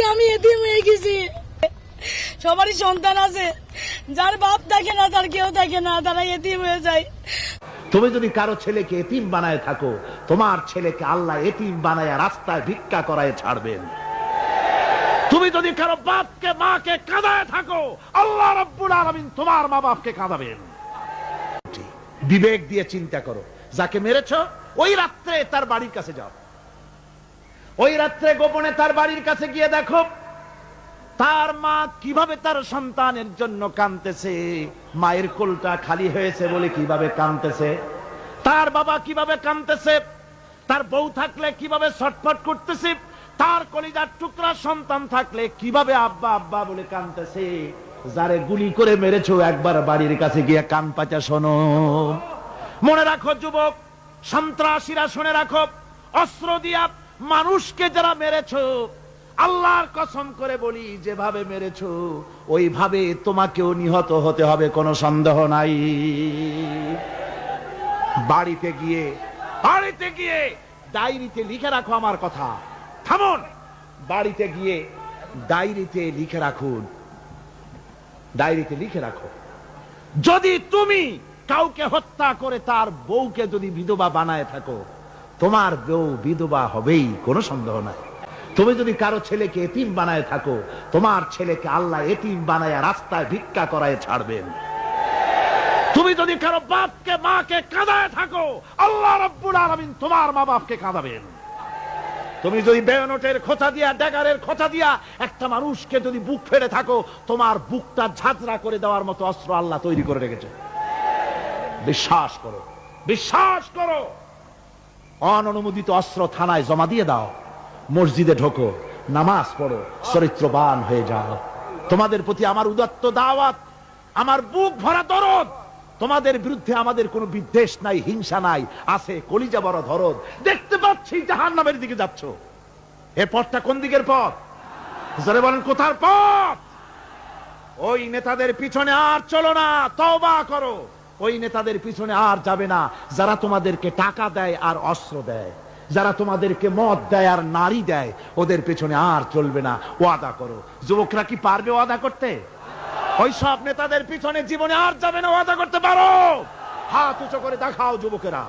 থেকে আমি এতিম হয়ে গেছি। সবারই সন্তান আছে, যার বাপ থাকে না, তার কেউ থাকে না, তারা এতিম হয়ে যায়। তুমি যদি কারো ছেলেকে এতিম বানায় থাকো, তোমার ছেলেকে আল্লাহ এতিম বানায় রাস্তায় ভিক্ষা করায় ছাড়বেন। তুমি যদি কারো বাপকে মাকে কাঁদায় থাকো, আল্লাহ রাব্বুল আলামিন তোমার মা বাপকে কাঁদাবেন। বিবেক দিয়ে চিন্তা করো, যাকে মেরেছ ওই রাত্রে তার বাড়ির কাছে যাও, ওই রাত্রে গোপনে তার বাড়ির কাছে গিয়ে দেখো তার মা কিভাবে তার সন্তানের জন্য কাঁদতেছে, মায়ের কোলটা খালি হয়েছে বলে কিভাবে কাঁদতেছে, তার বাবা কিভাবে কাঁদতেছে, তার বউ থাকলে কিভাবে ছটফট করতেছে, তার কলিজার টুকরা সন্তান থাকলে কিভাবে আব্বা আব্বা বলে কাঁদতেছে। যারে গুলি করে মেরেছো একবার বাড়ির কাছে গিয়ে কান পাচা শোনো। মনে রাখো যুবক, সন্ত্রাসীরা শুনে রাখো, অস্ত্র দিয়া মানুষকে যারা মেরেছো, আল্লাহর কসম করে বলি যেভাবে মেরেছো ওইভাবে তোমাকেও নিহত হতে হবে, কোনো সন্দেহ নাই। বাড়িতে গিয়ে ডায়েরিতে লিখে রাখো আমার কথা। থামুন, বাড়িতে গিয়ে ডায়েরিতে লিখে রাখুন, ডায়েরিতে লিখে রাখো, যদি তুমি কাউকে হত্যা করে তার বউকে যদি বিধবা বানায় থাকো, তোমার বউ বিধবা হবেই, কোনো সন্দেহ নাই। তুমি যদি কারো ছেলেকে এতিম বানায় থাকো, তোমার ছেলেকে আল্লাহ এতিম বানায় রাস্তায় ভিক্ষা করায় ছাড়বেন। তুমি যদি কারো বাপকে মাকে কাঁদায় থাকো, আল্লাহ রাব্বুল আলামিন তোমার মা বাপকে কাঁদাবেন। তুমি যদি বেয়নটের খোঁচা দিয়া, ড্যাগারের খোঁচা দিয়া একটা মানুষকে যদি বুক ফেড়ে থাকো, তোমার বুকটা ঝাঁঝরা করে দেওয়ার মতো অস্ত্র আল্লাহ তৈরি করে রেখেছে। বিশ্বাস করো, বিশ্বাস করো। অননুমোদিত অস্ত্র থানায় জমা দিয়ে দাও, মসজিদে ঢোকো, নামাজ পড়ো, চরিত্রবান হয়ে যাও। তোমাদের প্রতি আমার উদাত্ত দাওয়াত, আমার বুক ভরা দরদ। তোমাদের বিরুদ্ধে আমাদের কোনো বিদ্বেষ নাই, হিংসা নাই, আছে কলিজা বড় দরদ। দেখতে পাচ্ছি জাহান্নামের দিকে যাচ্ছ, এর পথটা কোন দিকের পথ? যারা বলেন কোথার পথ? ওই নেতাদের পিছনে আর চলো না, তওবা করো। ওই নেতাদের পিছনে আর যাবে না যারা তোমাদেরকে টাকা দেয় আর অস্ত্র দেয়, যারা তোমাদেরকে মদ দেয় আর নারী দেয়, ওদের পেছনে আর চলবে না। ওয়াদা করো। যুবকরা কি পারবে ওয়াদা করতে? ওই সব নেতাদের পিছনে জীবনে আর যাবে না, ওয়াদা করতে পারো? হাত উঁচু করে দেখাও যুবকেরা।